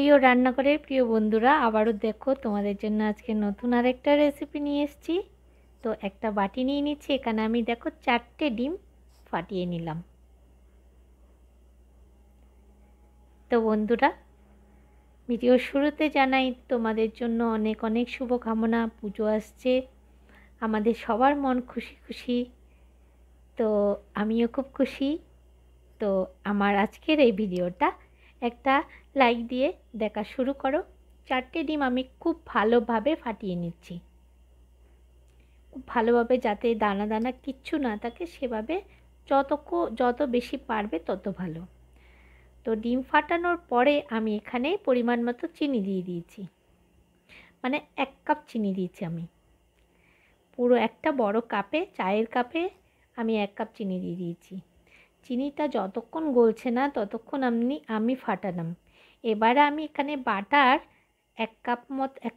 প্রিয় রান্নাঘরের প্রিয় বন্ধুরা, আবারও দেখো তোমাদের জন্য আজকে নতুন আরেকটা রেসিপি নিয়ে এসেছি। তো একটা বাটি নিয়ে নিচ্ছি, এখানে আমি দেখো 4টে ডিম ফাটিয়ে নিলাম। তো বন্ধুরা, ভিডিওর শুরুতে জানাই তোমাদের জন্য অনেক অনেক শুভকামনা। পুজো আসছে, আমাদের সবার মন খুশি খুশি। তো আমিও খুব খুশি। তো আমার আজকের এই ভিডিওটা একটা লাইক দিয়ে দেখা শুরু করো। 4টে ডিম আমি খুব ভালোভাবে ফাটিয়ে নিচ্ছি, খুব ভালোভাবে, যাতে দানা দানা কিচ্ছু না থাকে, সেভাবে যত বেশি পারবে তত ভালো। তো ডিম ফাটানোর পরে আমি এখানে পরিমাণ মতো চিনি দিয়ে দিয়েছি, মানে 1 কাপ চিনি দিয়েছি আমি। পুরো একটা বড় কাপে, চায়ের কাপে আমি 1 কাপ চিনি দিয়ে দিয়েছি। চিনিটা যতক্ষণ গলছে না ততক্ষণ আমি ফাটালাম। এবারে আমি এখানে বাটার 1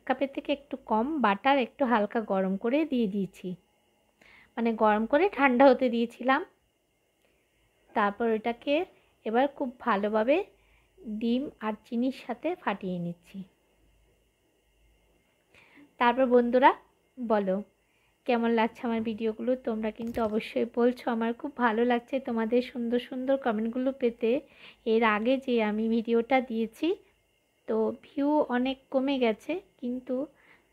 কাপের থেকে একটু কম বাটার একটু হালকা গরম করে দিয়ে দিয়েছি, মানে গরম করে ঠান্ডা হতে দিয়েছিলাম। তারপর এটাকে এবার খুব ভালোভাবে ডিম আর চিনির সাথে ফাটিয়ে নিচ্ছি। তারপর বন্ধুরা বলো কেমন লাগছে আমার ভিডিওগুলো। তোমরা কিন্তু অবশ্যই বলছো, আমার খুব ভালো লাগছে তোমাদের সুন্দর সুন্দর কমেন্টগুলো পেতে। এর আগে যে আমি ভিডিওটা দিয়েছি তো ভিউ অনেক কমে গেছে, কিন্তু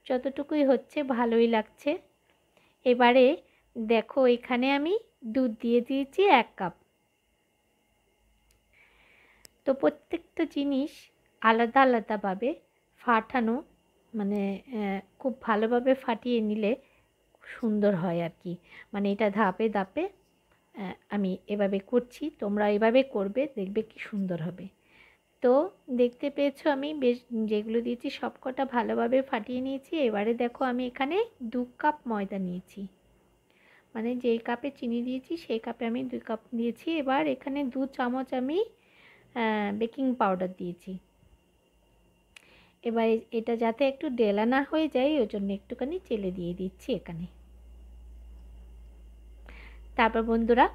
যতটুকুই হচ্ছে ভালোই লাগছে। এবারে দেখো এখানে আমি দুধ দিয়ে দিয়েছি 1 কাপ। তো প্রত্যেকটা জিনিস আলাদা আলাদাভাবে ফাটানো, মানে খুব ভালোভাবে ফাটিয়ে নিলে সুন্দর হয় আর কি। মানে এটা ধাপে ধাপে আমি এভাবে করছি, তোমরা এভাবে করবে, দেখবে কি সুন্দর হবে। তো দেখতে পেয়েছো আমি বেশ যেগুলো দিয়েছি সবকটা ভালোভাবে ফাটিয়ে নিয়েছি। এবারে দেখো আমি এখানে 2 কাপ ময়দা নিয়েছি, মানে যেই কাপে চিনি দিয়েছি সেই কাপে আমি 2 কাপ দিয়েছি। এবার এখানে 2 চামচ আমি বেকিং পাউডার দিয়েছি। এবার এটা যাতে একটু ডেলা না হয়ে যায় ওই জন্য একটুখানি চেলে দিয়ে দিচ্ছি এখানে। তারপর বন্ধুরা,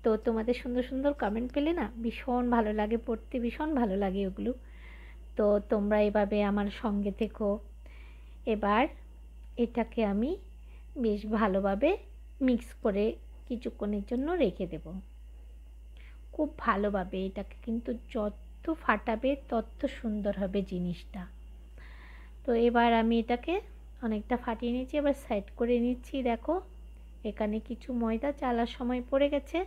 তো তোমাদের সুন্দর সুন্দর কমেন্ট পেলে না ভীষণ ভালো লাগে পড়তে, ভীষণ ভালো লাগে ওগুলো। তো তোমরা এভাবে আমার সঙ্গে থেকো। এবার এটাকে আমি বেশ ভালোভাবে মিক্স করে কিছুক্ষণের জন্য রেখে দেব, খুব ভালোভাবে। এটাকে কিন্তু যত ফাটাবে তত সুন্দর হবে জিনিসটা। তো এবার আমি এটাকে অনেকটা ফাটিয়ে নিয়েছি, এবার সাইড করে নিচ্ছি। দেখো এখানে কিছু ময়দা চালার সময় পড়ে গেছে,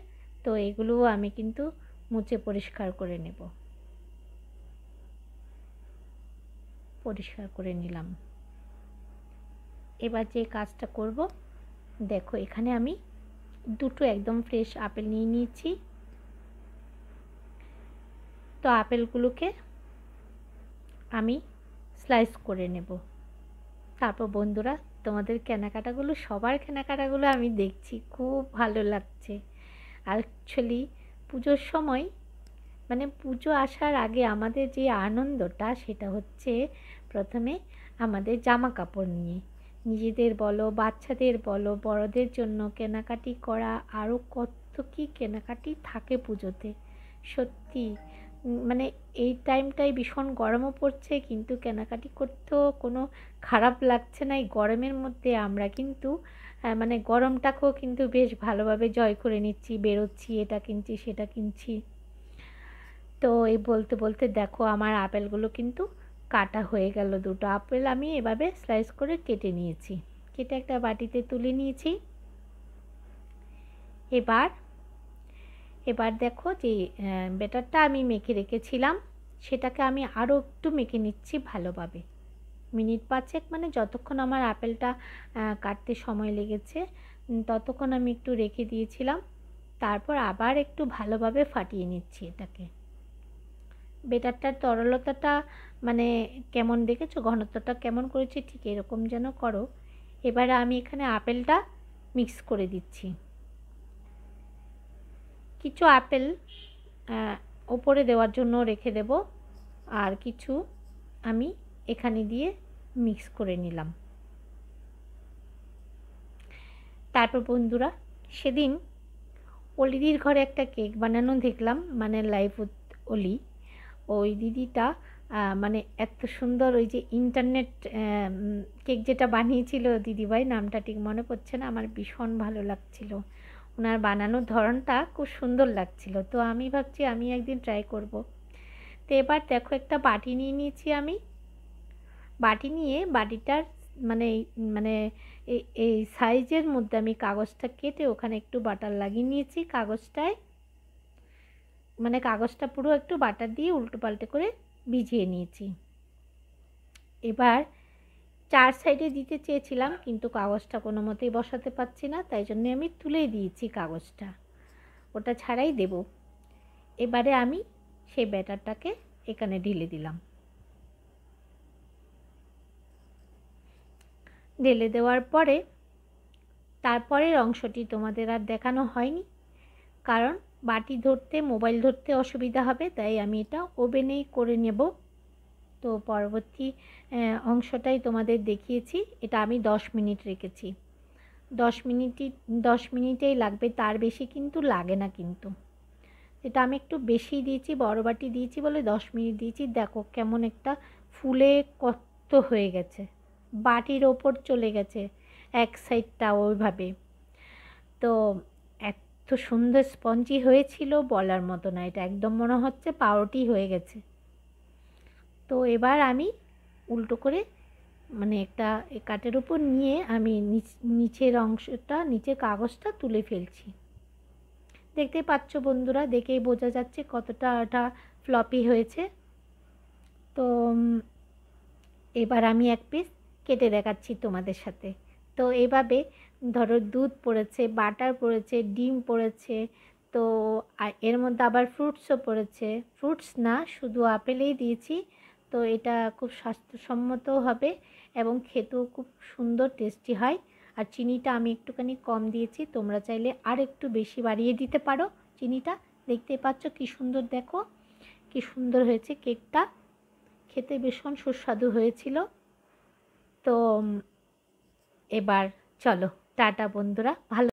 তো এগুলোও আমি কিন্তু মুছে পরিষ্কার করে নেব। পরিষ্কার করে নিলাম। এবার যে কাজটা করব, দেখো এখানে আমি 2টো একদম ফ্রেশ আপেল নিয়ে নিয়েছি। তো আপেলগুলোকে আমি স্লাইস করে নেব। তারপর বন্ধুরা, তোমাদের কেনাকাটাগুলো, সবার কেনাকাটাগুলো আমি দেখছি, খুব ভালো লাগছে। অ্যাকচুয়ালি পুজোর সময়, মানে পুজো আসার আগে আমাদের যে আনন্দটা সেটা হচ্ছে প্রথমে আমাদের জামা কাপড় নিয়ে, নিজেদের বলো বাচ্চাদের বলো বড়দের জন্য কেনাকাটি করা। আরও কত কি কেনাকাটি থাকে পুজোতে, সত্যি। মানে এই টাইমটায় ভীষণ গরমও পড়ছে, কিন্তু কেনাকাটি করতেও কোনো খারাপ লাগছে না। এই গরমের মধ্যে আমরা কিন্তু মানে গরমটাকেও কিন্তু বেশ ভালোভাবে জয় করে নিচ্ছি, বেরোচ্ছি, এটা কিনছি সেটা কিনছি। তো এই বলতে বলতে দেখো আমার আপেলগুলো কিন্তু কাটা হয়ে গেল। 2টো আপেল আমি এভাবে স্লাইস করে কেটে নিয়েছি, কেটে একটা বাটিতে তুলে নিয়েছি। এবার দেখো যে ব্যাটারটা আমি মেখে রেখেছিলাম সেটাকে আমি আরও একটু মেখে নিচ্ছি ভালোভাবে, মিনিট 5, মানে যতক্ষণ আমার আপেলটা কাটতে সময় লেগেছে ততক্ষণ আমি একটু রেখে দিয়েছিলাম। তারপর আবার একটু ভালোভাবে ফাটিয়ে নিচ্ছি এটাকে। ব্যাটারটার তরলতাটা মানে কেমন দেখেছো, ঘনত্বটা কেমন করেছি, ঠিক এরকম যেন করো। এবারে আমি এখানে আপেলটা মিক্স করে দিচ্ছি। কিছু আপেল ওপরে দেওয়ার জন্য রেখে দেব, আর কিছু আমি এখানে দিয়ে মিক্স করে নিলাম। তারপর বন্ধুরা, সেদিন অলিদির ঘরে একটা কেক বানানো দেখলাম, মানে লাইভ অলি। ওই দিদিটা মানে এত সুন্দর ওই যে ইন্টারনেট কেক যেটা বানিয়েছিল দিদিভাই, নামটা ঠিক মনে পড়ছে না, আমার ভীষণ ভালো লাগছিল। ওনার বানানোর ধরনটা খুব সুন্দর লাগছিল। তো আমি ভাবছি আমি একদিন ট্রাই করব। তো এবার দেখো একটা বাটি নিয়ে নিয়েছি আমি। বাটি নিয়ে বাটিটার মানে মানে এই সাইজের মধ্যে আমি কাগজটা কেটে ওখানে একটু বাটার লাগিয়ে নিয়েছি কাগজটায়। মানে কাগজটা পুরো একটু বাটার দিয়ে উল্টো পাল্টে করে ভিজিয়ে নিয়েছি। এবার 4 সাইডে দিতে চেয়েছিলাম, কিন্তু কাগজটা কোনো মতেই বসাতে পারছি না, তাই জন্য আমি তুলেই দিয়েছি কাগজটা, ওটা ছাড়াই দেব। এবারে আমি সেই ব্যাটারটাকে এখানে ঢেলে দিলাম। ঢেলে দেওয়ার পরে তারপরের অংশটি তোমাদের আর দেখানো হয়নি, কারণ বাটি ধরতে মোবাইল ধরতে অসুবিধা হবে, তাই আমি এটা ওভেনেই করে নেব। তো পরবর্তী অংশটাই তোমাদের দেখিয়েছি। এটা আমি 10 মিনিট রেখেছি। 10 মিনিটেই লাগবে, তার বেশি কিন্তু লাগে না। কিন্তু এটা আমি একটু বেশি দিয়েছি, বড় বাটি দিয়েছি বলে 10 মিনিট দিয়েছি। দেখো কেমন একটা ফুলে কত হয়ে গেছে, বাটির ওপর চলে গেছে এক সাইডটা ওইভাবে। তো এত সুন্দর স্পঞ্জি হয়েছিল বলার মতো না, এটা একদম মনে হচ্ছে পাউরুটি হয়ে গেছে। তো এবার আমি উল্টো করে মানে একটা কাঠের উপর নিয়ে আমি নিচের অংশটা, নিচের কাগজটা তুলে ফেলছি। দেখতে পাচ্ছ বন্ধুরা, দেখেই বোঝা যাচ্ছে কতটা এটা ফ্লপি হয়েছে। তো এবার আমি এক পিস কেটে দেখাচ্ছি তোমাদের সাথে। তো এইভাবে ধরো দুধ পড়েছে, বাটার পড়েছে, ডিম পড়েছে, তো এর মধ্যে আবার ফ্রুটসও পড়েছে। ফ্রুটস না, শুধু আপেলেই দিয়েছি। তো এটা খুব স্বাস্থ্যসম্মতও হবে এবং খেতেও খুব সুন্দর টেস্টি হয়। আর চিনিটা আমি একটুখানি কম দিয়েছি, তোমরা চাইলে আর একটু বেশি বাড়িয়ে দিতে পারো চিনিটা। দেখতেই পাচ্ছ কি সুন্দর, দেখো কি সুন্দর হয়েছে কেকটা, খেতে ভীষণ সুস্বাদু হয়েছিল। তো এবার চলো টাটা বন্ধুরা, ভালো